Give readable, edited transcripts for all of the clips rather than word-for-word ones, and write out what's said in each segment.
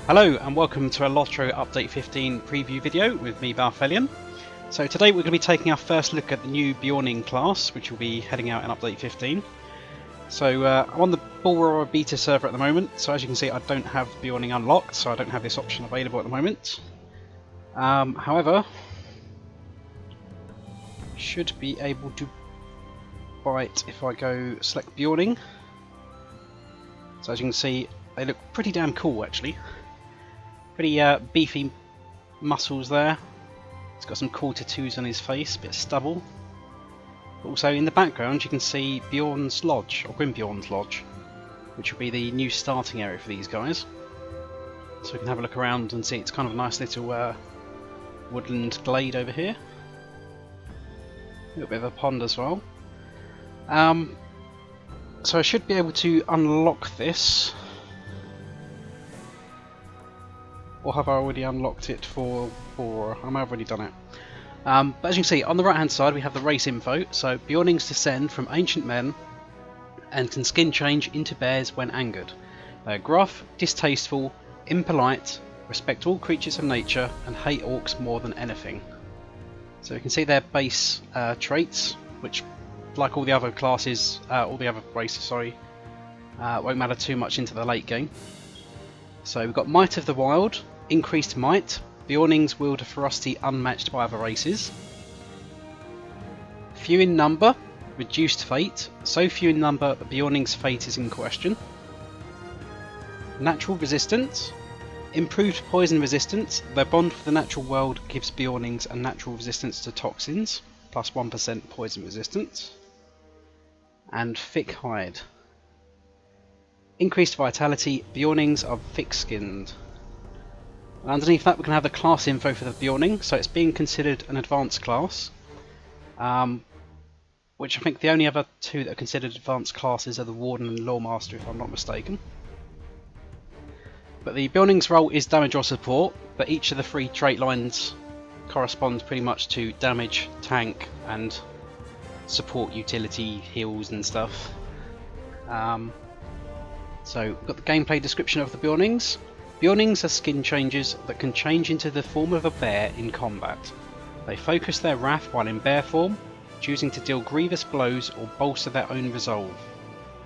Hello and welcome to a LOTRO Update 15 preview video with me, Balthelion. So today we're going to be taking our first look at the new Beorning class, which will be heading out in Update 15. So I'm on the Bullroarer beta server at the moment, so as you can see I don't have Beorning unlocked, so I don't have this option available at the moment. However, should be able to buy it if I go select Beorning. So as you can see, they look pretty damn cool actually. Pretty beefy muscles there. He's got some cool tattoos on his face, a bit of stubble. But also in the background you can see Beorn's Lodge, or Grimbeorn's Lodge, which will be the new starting area for these guys. So we can have a look around and see it's kind of a nice little woodland glade over here. A little bit of a pond as well. So I should be able to unlock this. Or have I already unlocked it for I may have already done it. But as you can see, on the right hand side we have the race info. So Beornings descend from ancient men and can skin change into bears when angered. They are gruff, distasteful, impolite, respect all creatures of nature, and hate orcs more than anything. So you can see their base traits, which, like all the other classes, all the other races, won't matter too much into the late game. So we've got Might of the Wild, increased might. Beornings wield a ferocity unmatched by other races. Few in number, reduced fate. So few in number, Beorning's fate is in question. Natural resistance, improved poison resistance. Their bond with the natural world gives Beornings a natural resistance to toxins, plus 1% poison resistance. And thick hide. Increased vitality, Beornings are thick-skinned. And underneath that we can have the class info for the Beorning, so it's being considered an advanced class. Which I think the only other two that are considered advanced classes are the Warden and Lawmaster, if I'm not mistaken. But the Beorning's role is damage or support, but each of the three trait lines corresponds pretty much to damage, tank, and support utility, heals and stuff. So we've got the gameplay description of the Beornings. Beornings are skin changers that can change into the form of a bear in combat. They focus their wrath while in bear form, choosing to deal grievous blows or bolster their own resolve.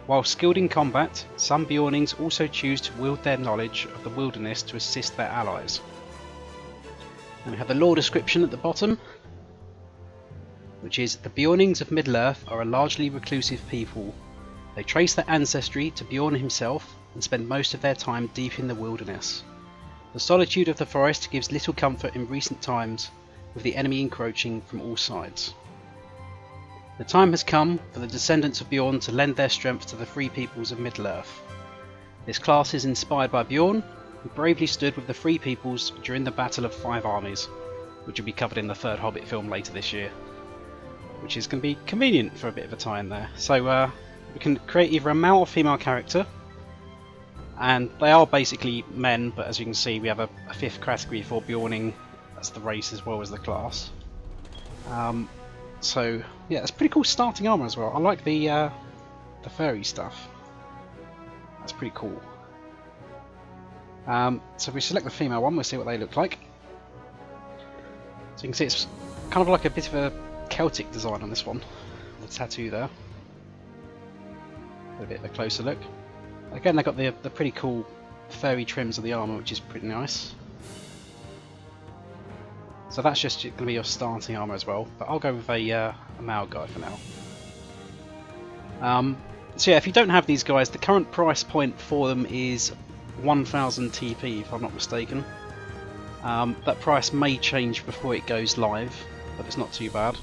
While skilled in combat, some Beornings also choose to wield their knowledge of the wilderness to assist their allies. And we have the lore description at the bottom, which is: the Beornings of Middle-earth are a largely reclusive people. They trace their ancestry to Beorn himself and spend most of their time deep in the wilderness. The solitude of the forest gives little comfort in recent times, with the enemy encroaching from all sides. The time has come for the descendants of Beorn to lend their strength to the free peoples of Middle-earth. This class is inspired by Beorn, who bravely stood with the free peoples during the Battle of Five Armies, which will be covered in the third Hobbit film later this year, which is going to be convenient for a bit of a tie-in there. So we can create either a male or female character, and they are basically men, but as you can see we have a fifth category for Beorning. That's the race as well as the class. So yeah, it's pretty cool starting armour as well. I like the furry stuff. That's pretty cool. So if we select the female one, we'll see what they look like. So you can see it's kind of like a bit of a Celtic design on this one, the tattoo there. A bit of a closer look. Again, they've got the pretty cool furry trims of the armour, which is pretty nice. So that's just going to be your starting armour as well, but I'll go with a male guy for now. So yeah, if you don't have these guys, the current price point for them is 1000 TP, if I'm not mistaken. That price may change before it goes live, but it's not too bad.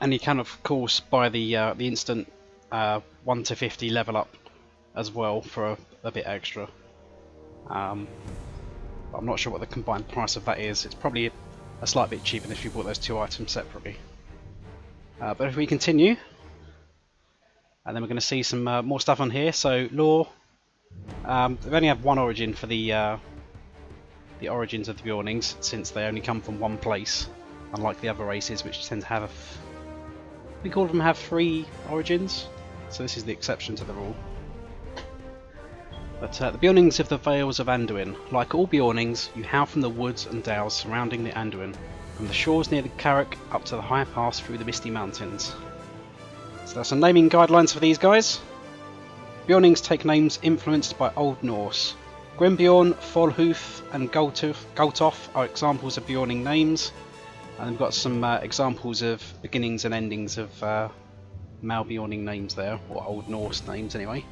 And you can of course buy the instant 1 to 50 level up as well for a bit extra. I'm not sure what the combined price of that is. It's probably a slight bit cheaper if you bought those two items separately. But if we continue, and then we're going to see some more stuff on here. So lore, they only have one origin for the origins of the Beornings, since they only come from one place, unlike the other races which tend to have I think all of them have 3 origins, so this is the exception to the rule. But the Beornings of the Vales of Anduin. Like all Beornings, you hail from the woods and dales surrounding the Anduin, from the shores near the Carrick up to the high pass through the Misty Mountains. So there's some naming guidelines for these guys. Beornings take names influenced by Old Norse. Grimbeorn, Folhoof and Gultoff are examples of Beorning names, and we've got some examples of beginnings and endings of male Beorning names there, or Old Norse names anyway.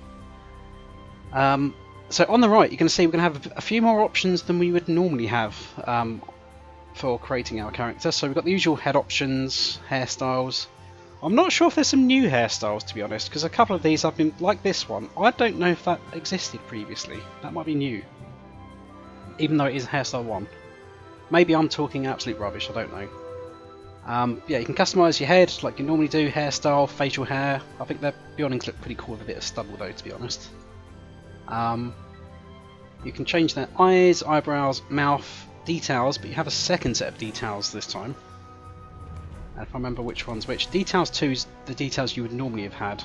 So on the right you can see we're going to have a few more options than we would normally have for creating our character. So we've got the usual head options, hairstyles. I'm not sure if there's some new hairstyles, to be honest, because a couple of these I've been, like this one, I don't know if that existed previously. That might be new, even though it is hairstyle 1. Maybe I'm talking absolute rubbish, I don't know. Yeah, you can customise your head like you normally do, hairstyle, facial hair. I think the Beornings look pretty cool with a bit of stubble though, to be honest. You can change their eyes, eyebrows, mouth, details, but you have a second set of details this time. And if I remember which one's which, details 2 is the details you would normally have had.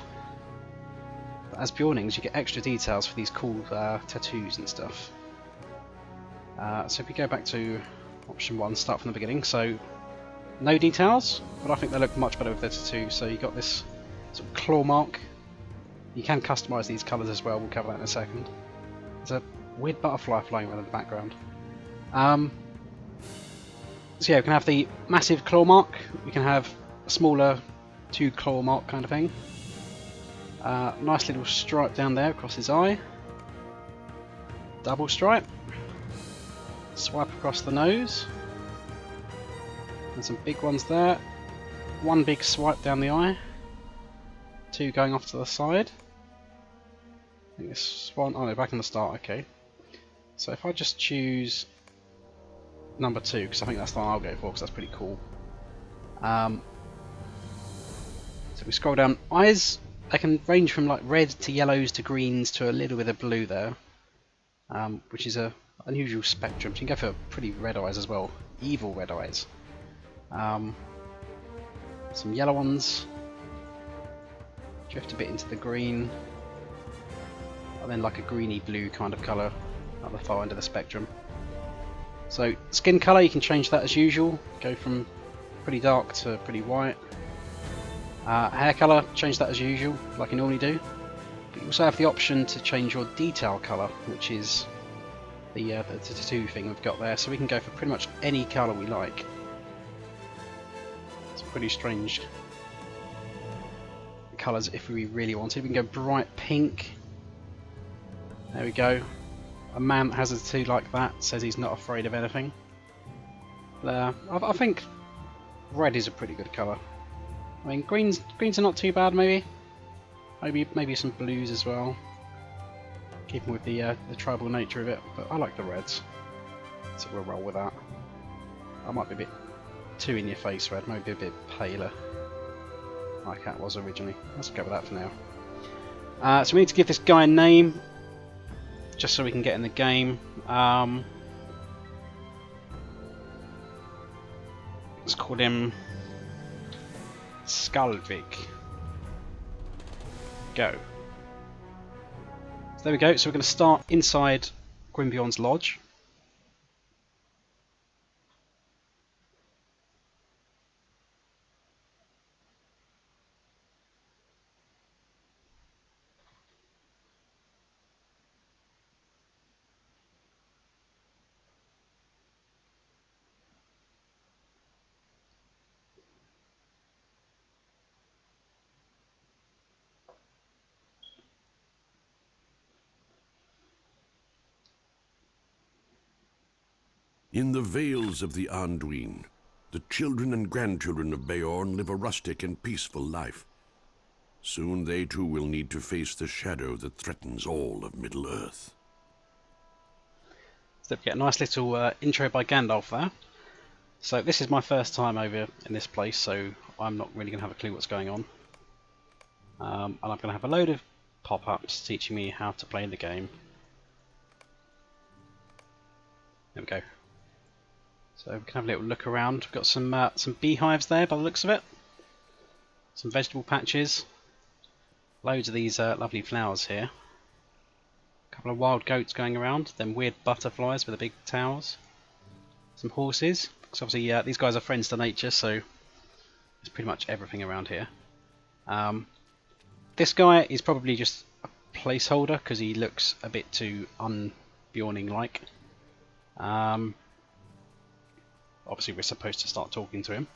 But as Beornings, you get extra details for these cool tattoos and stuff. So if we go back to option 1, start from the beginning. So no details, but I think they look much better with the tattoo. So you got this sort of claw mark. You can customise these colours as well, we'll cover that in a second. There's a weird butterfly flying around in the background. So yeah, we can have the massive claw mark, we can have a smaller 2 claw mark kind of thing. Nice little stripe down there across his eye. Double stripe. Swipe across the nose. And some big ones there. 1 big swipe down the eye. 2 going off to the side. I think this one, oh no, back in the start, okay. So if I just choose number 2, because I think that's the one I'll go for, because that's pretty cool. So we scroll down, eyes, they can range from like red to yellows to greens to a little bit of blue there, which is a unusual spectrum. You can go for pretty red eyes as well, evil red eyes. Some yellow ones, drift a bit into the green, and then like a greeny blue kind of colour at the far end of the spectrum. So skin colour, you can change that as usual, go from pretty dark to pretty white. Hair colour, change that as usual, like you normally do. But you also have the option to change your detail colour, which is the tattoo thing we've got there. So we can go for pretty much any colour we like. It's pretty strange colours if we really wanted. We can go bright pink. There we go. A man that has a tattoo like that says he's not afraid of anything. I think red is a pretty good colour. I mean, greens are not too bad, maybe. Maybe some blues as well. Keeping with the tribal nature of it, but I like the reds, so we'll roll with that. I might be a bit too in your face red, maybe a bit paler, like that was originally. Let's go with that for now. So we need to give this guy a name, just so we can get in the game. Let's call him Skalvik. Go. So there we go. So we're going to start inside Grimbeorn's lodge. In the vales of the Anduin, the children and grandchildren of Beorn live a rustic and peaceful life. Soon they too will need to face the shadow that threatens all of Middle-earth. So we get a nice little intro by Gandalf there. So this is my first time over in this place, so I'm not really going to have a clue what's going on. And I'm going to have a load of pop-ups teaching me how to play the game. There we go. So we can have a little look around. We've got some beehives there by the looks of it. Some vegetable patches. Loads of these lovely flowers here. A couple of wild goats going around, then weird butterflies with the big towers. Some horses, because obviously these guys are friends to nature, so there's pretty much everything around here. This guy is probably just a placeholder because he looks a bit too un-Beorning like. Obviously we're supposed to start talking to him.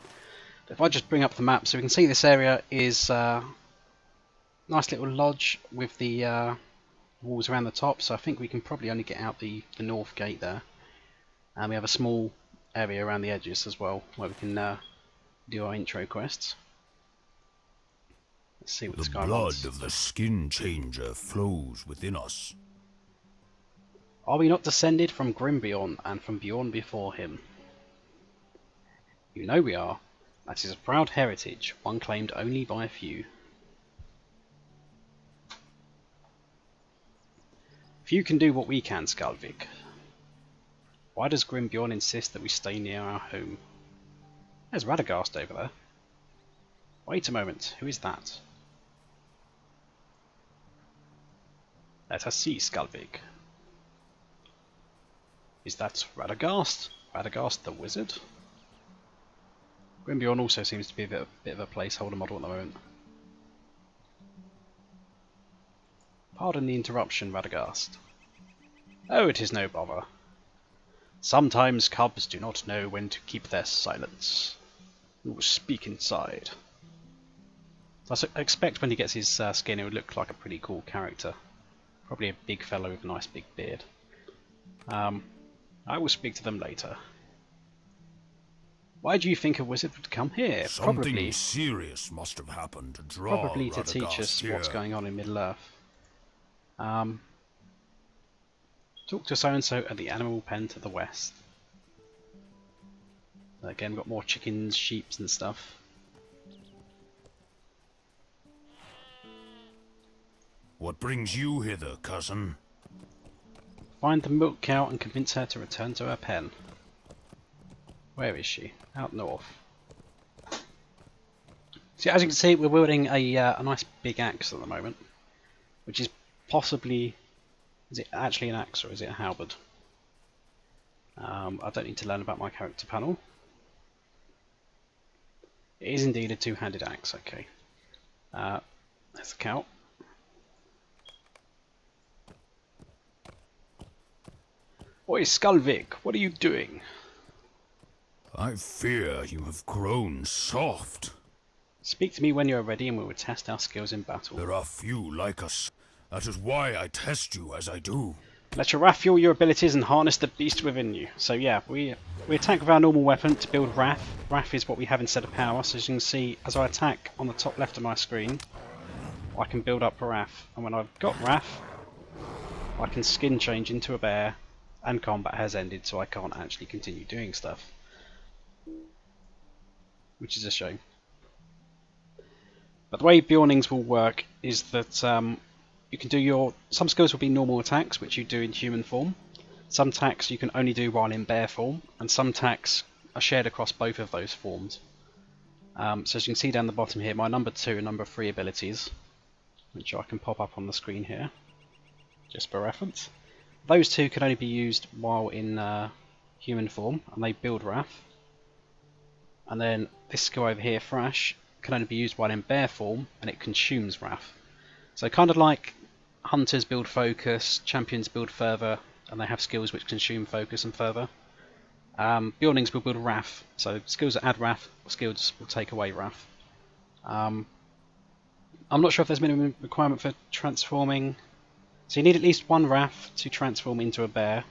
But if I just bring up the map, so we can see this area is nice little lodge with the walls around the top, so I think we can probably only get out the north gate there. And we have a small area around the edges as well where we can do our intro quests. Let's see what this guy wants. The blood of the skin changer flows within us. Are we not descended from Grimbeorn and from Beorn before him? You know we are. That is a proud heritage, one claimed only by a few. Few can do what we can, Skalvik. Why does Grimbeorn insist that we stay near our home? There's Radagast over there. Wait a moment, who is that? Let us see, Skalvik. Is that Radagast? Radagast the wizard? Grimbeorn also seems to be a bit of a placeholder model at the moment. Pardon the interruption, Radagast. Oh, it is no bother. Sometimes cubs do not know when to keep their silence. You will speak inside. So I expect when he gets his skin, it would look like a pretty cool character. Probably a big fellow with a nice big beard. I will speak to them later. Why do you think a wizard would come here? Something serious must have happened to draw Probably to Radagast teach us here. what's going on in Middle-earth. Talk to so-and-so at the animal pen to the west. Again, we've got more chickens, sheep and stuff. What brings you hither, cousin? Find the milk cow and convince her to return to her pen. Where is she? Out north. So as you can see, we're wielding a nice big axe at the moment, which is possibly... Is it actually an axe or is it a halberd? I don't need to learn about my character panel. It is indeed a two-handed axe, okay. There's the cow. Oi, Skalvik, what are you doing? I fear you have grown soft. Speak to me when you are ready and we will test our skills in battle. There are few like us. That is why I test you as I do. Let your wrath fuel your abilities and harness the beast within you. So yeah, we attack with our normal weapon to build wrath. Wrath is what we have instead of power. So as you can see, as I attack on the top left of my screen, I can build up wrath. And when I've got wrath, I can skin change into a bear, and combat has ended, so I can't actually continue doing stuff. Which is a shame. But the way Beornings will work is that you can do some skills will be normal attacks, which you do in human form. Some attacks you can only do while in bear form, and some attacks are shared across both of those forms. So as you can see down the bottom here, my number 2 and number 3 abilities, which I can pop up on the screen here, just for reference. Those two can only be used while in human form, and they build wrath. And then this skill over here, Thrash, can only be used while in bear form, and it consumes wrath. So kind of like hunters build focus, champions build fervor, and they have skills which consume focus and fervor. Beornings will build wrath, so skills that add wrath, skills will take away wrath. I'm not sure if there's a minimum requirement for transforming. So you need at least 1 wrath to transform into a bear,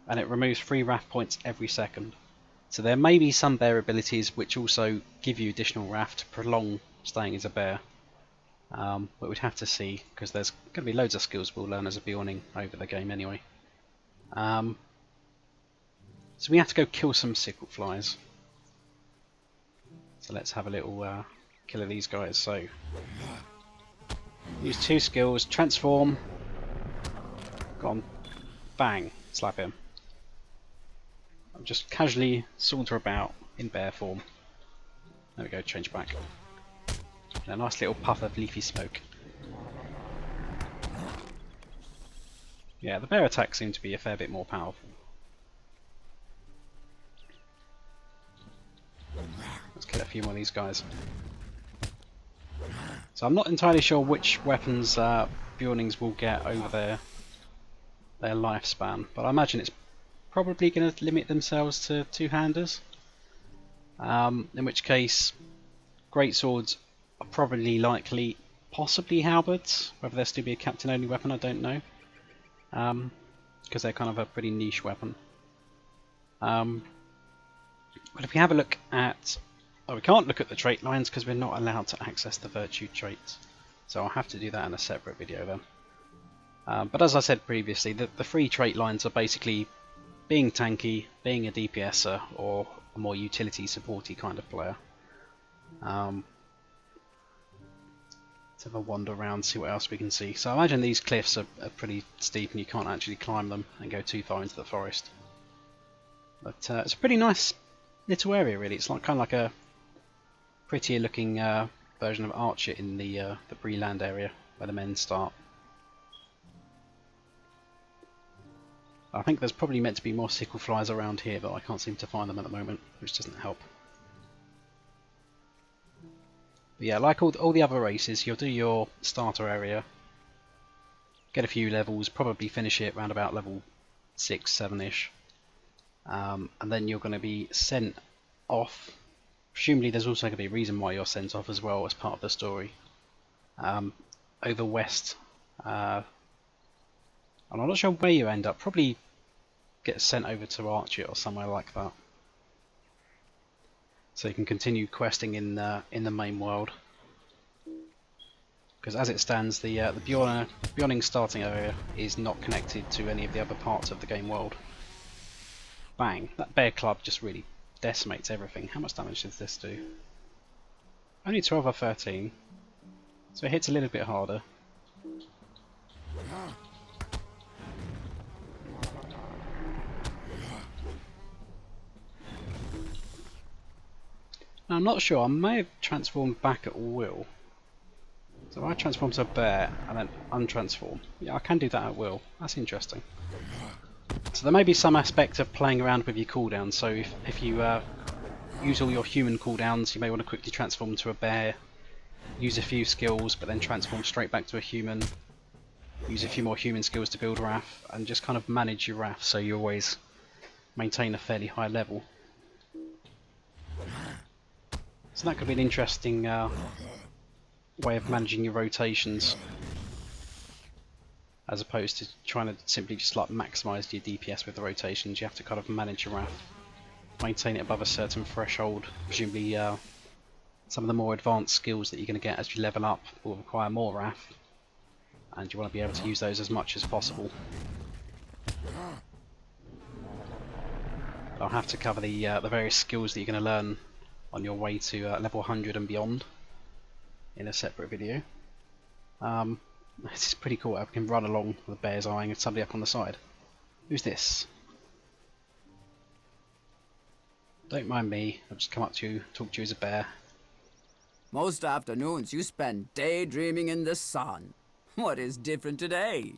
and it removes 3 wrath points every second. So there may be some bear abilities which also give you additional wrath to prolong staying as a bear. But we'd have to see, because there's going to be loads of skills we'll learn as a Beorning over the game anyway. So we have to go kill some sickle flies. So let's have a little kill of these guys. So use 2 skills, transform, go on, bang, slap him. I'll just casually saunter about in bear form. There we go, change back. And a nice little puff of leafy smoke. Yeah, the bear attacks seem to be a fair bit more powerful. Let's kill a few more of these guys. So I'm not entirely sure which weapons Beornings will get over their lifespan, but I imagine it's probably going to limit themselves to two-handers. In which case, great swords are probably likely, possibly halberds. Whether they'll still be a captain-only weapon, I don't know, because they're kind of a pretty niche weapon. But if we have a look at, oh, we can't look at the trait lines because we're not allowed to access the virtue traits, so I'll have to do that in a separate video then. But as I said previously, the three trait lines are basically being tanky, being a DPSer, or a more utility supporty kind of player. Let's have a wander around, see what else we can see. So I imagine these cliffs are pretty steep and you can't actually climb them and go too far into the forest. But it's a pretty nice little area really. It's like kind of like a prettier looking version of Archet in the Breland area where the men start. I think there's probably meant to be more sickle flies around here, but I can't seem to find them at the moment, which doesn't help. But yeah, like all the other races, you'll do your starter area, get a few levels, probably finish it around about level 6, 7-ish, and then you're going to be sent off. Presumably there's also going to be a reason why you're sent off as well as part of the story. Over west, and I'm not sure where you end up, probably get sent over to Archet or somewhere like that. So you can continue questing in the main world. Because as it stands, the Beorning starting area is not connected to any of the other parts of the game world. Bang! That bear club just really decimates everything. How much damage does this do? Only 12 or 13. So it hits a little bit harder. Now, I'm not sure, I may have transformed back at will. So I transform to a bear and then untransform. Yeah, I can do that at will. That's interesting. So there may be some aspect of playing around with your cooldowns. So if you use all your human cooldowns, you may want to quickly transform to a bear, use a few skills, but then transform straight back to a human, use a few more human skills to build Wrath, and just kind of manage your Wrath so you always maintain a fairly high level. So that could be an interesting way of managing your rotations, as opposed to trying to simply just like maximise your DPS with the rotations. You have to kind of manage your Wrath, maintain it above a certain threshold. Presumably some of the more advanced skills that you're going to get as you level up will require more Wrath, and you want to be able to use those as much as possible. I'll have to cover the various skills that you're going to learn on your way to level 100 and beyond in a separate video. This is pretty cool. I can run along with the bears eyeing somebody up on the side. Who's this? Don't mind me. I'll just come up to you, talk to you as a bear. Most afternoons you spend daydreaming in the sun. What is different today?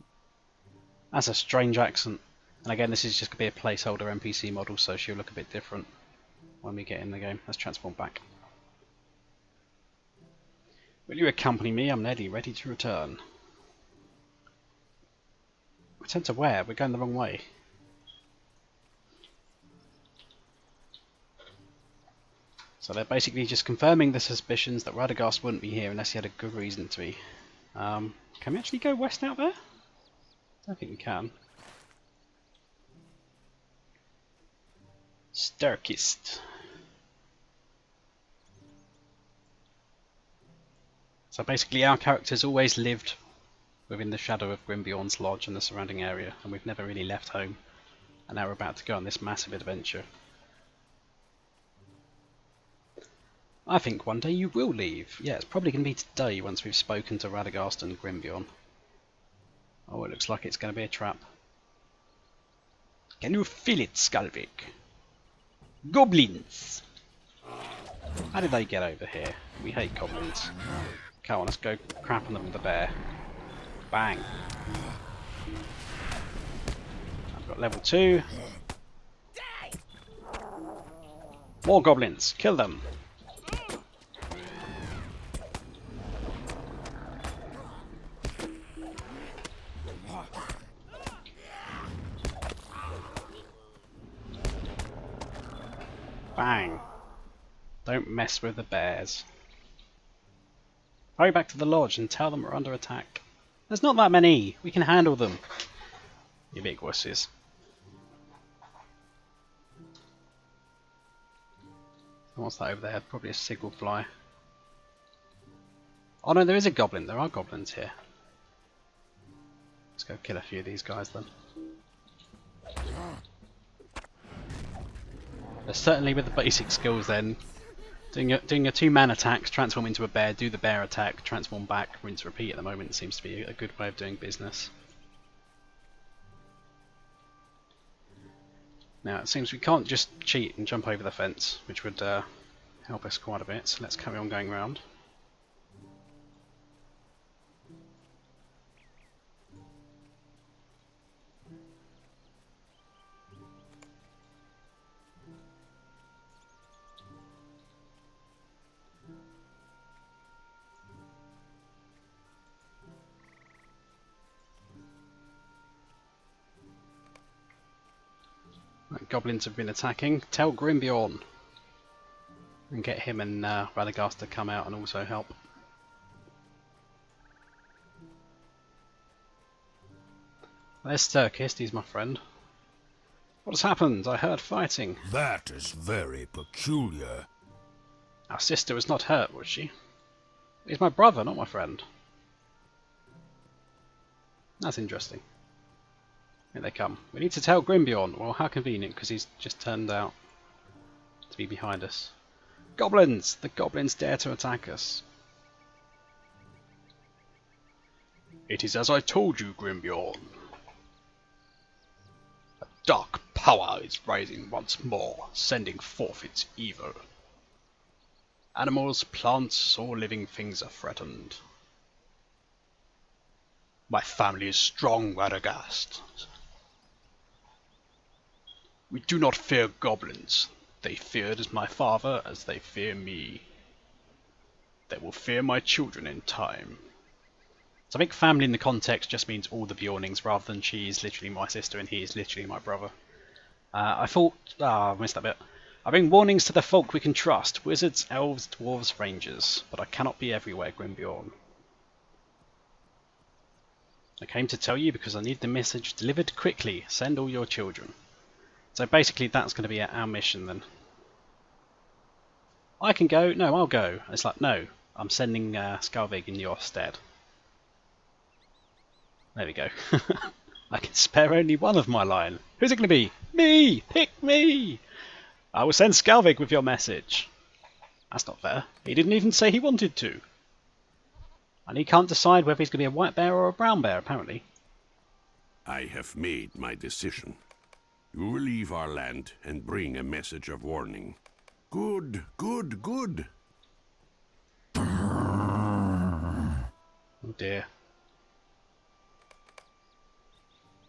That's a strange accent. And again, this is just going to be a placeholder NPC model, so she'll look a bit different when we get in the game. Let's transform back. Will you accompany me? I'm nearly ready to return. Return to where? We're going the wrong way. So they're basically just confirming the suspicions that Radagast wouldn't be here unless he had a good reason to be. Can we actually go west out there? I don't think we can. Starkist. So basically our characters always lived within the shadow of Grimbeorn's lodge and the surrounding area, and we've never really left home, and now we're about to go on this massive adventure. I think one day you will leave. Yeah, it's probably going to be today once we've spoken to Radagast and Grimbeorn. Oh, it looks like it's going to be a trap. Can you feel it, Skalvik? Goblins! How did they get over here? We hate goblins. Come on, let's go crap on them with the bear. Bang. level 2. More goblins, kill them. Bang. Don't mess with the bears. Hurry back to the lodge and tell them we're under attack. There's not that many. We can handle them. You big wusses. What's that over there? Probably a signal fly. Oh no, there is a goblin. There are goblins here. Let's go kill a few of these guys then. But certainly with the basic skills then, doing a 2-man attacks, transform into a bear, do the bear attack, transform back, rinse repeat at the moment seems to be a good way of doing business. Now it seems we can't just cheat and jump over the fence, which would help us quite a bit, so let's carry on going round. Right, goblins have been attacking. Tell Grimbeorn and get him and Radagast to come out and also help. There's Sturkist, he's my friend. What has happened? I heard fighting. That is very peculiar. Our sister was not hurt, was she? He's my brother, not my friend. That's interesting. Here they come. We need to tell Grimbeorn. Well, how convenient, because he's just turned out to be behind us. Goblins! The goblins dare to attack us. It is as I told you, Grimbeorn. A dark power is rising once more, sending forth its evil. Animals, plants, all living things are threatened. My family is strong, Radagast. We do not fear goblins. They feared my father as they fear me. They will fear my children in time. So I think family in the context just means all the Beornings rather than she is literally my sister and he is literally my brother. I thought... I missed that bit. I bring warnings to the folk we can trust. Wizards, elves, dwarves, rangers. But I cannot be everywhere, Grimbeorn. I came to tell you because I need the message delivered quickly. Send all your children. So basically that's going to be our mission then. I can go? No, I'll go. And it's like, no, I'm sending Skalvig in your stead. There we go. I can spare only one of my line. Who's it going to be? Me! Pick me! I will send Skalvig with your message. That's not fair. He didn't even say he wanted to. And he can't decide whether he's going to be a white bear or a brown bear, apparently. I have made my decision. You will leave our land and bring a message of warning. Good, good, good. Oh dear.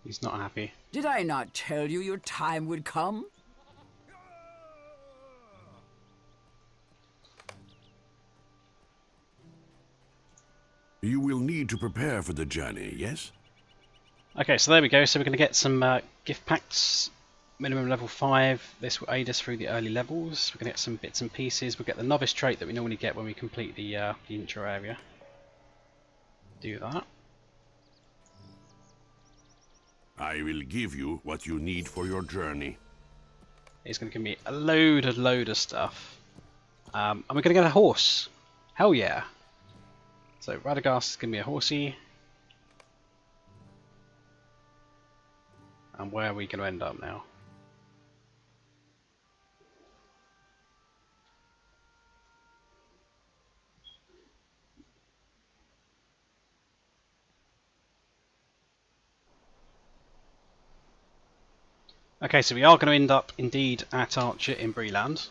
He's not happy. Did I not tell you your time would come? You will need to prepare for the journey, yes? Okay, so there we go. So we're going to get some gift packs, minimum level 5. This will aid us through the early levels. We're going to get some bits and pieces. We'll get the novice trait that we normally get when we complete the intro area. Do that. I will give you what you need for your journey. It's going to give me a load of stuff. And we're going to get a horse. Hell yeah. So Radagast is going to be a horsey. And where are we going to end up now? Okay, so we are going to end up indeed at Archet in Breland.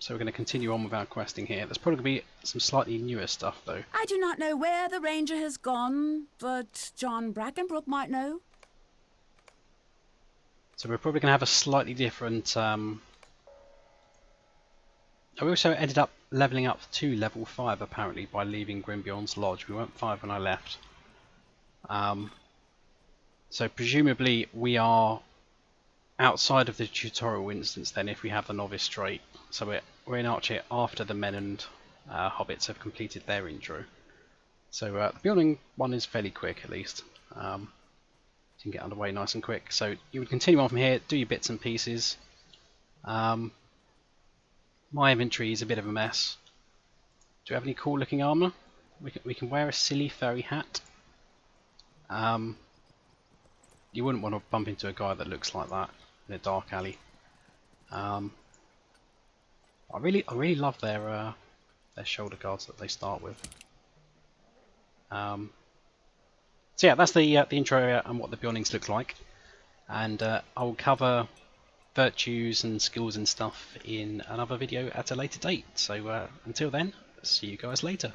So we're going to continue on with our questing here. There's probably going to be some slightly newer stuff though. I do not know where the ranger has gone, but John Brackenbrook might know. So we're probably going to have a slightly different... we also ended up levelling up to level 5 apparently by leaving Grimbeorn's lodge. We weren't 5 when I left. So presumably we are outside of the tutorial instance then if we have the novice trait. So we're in Archet after the men and hobbits have completed their intro. So the Beorning one is fairly quick at least. You can get underway nice and quick. So you would continue on from here, do your bits and pieces. My inventory is a bit of a mess. Do we have any cool looking armour? We can wear a silly furry hat. You wouldn't want to bump into a guy that looks like that in a dark alley. I really love their shoulder guards that they start with. So yeah, that's the intro and what the Beornings look like, and I'll cover virtues and skills and stuff in another video at a later date. So until then, see you guys later.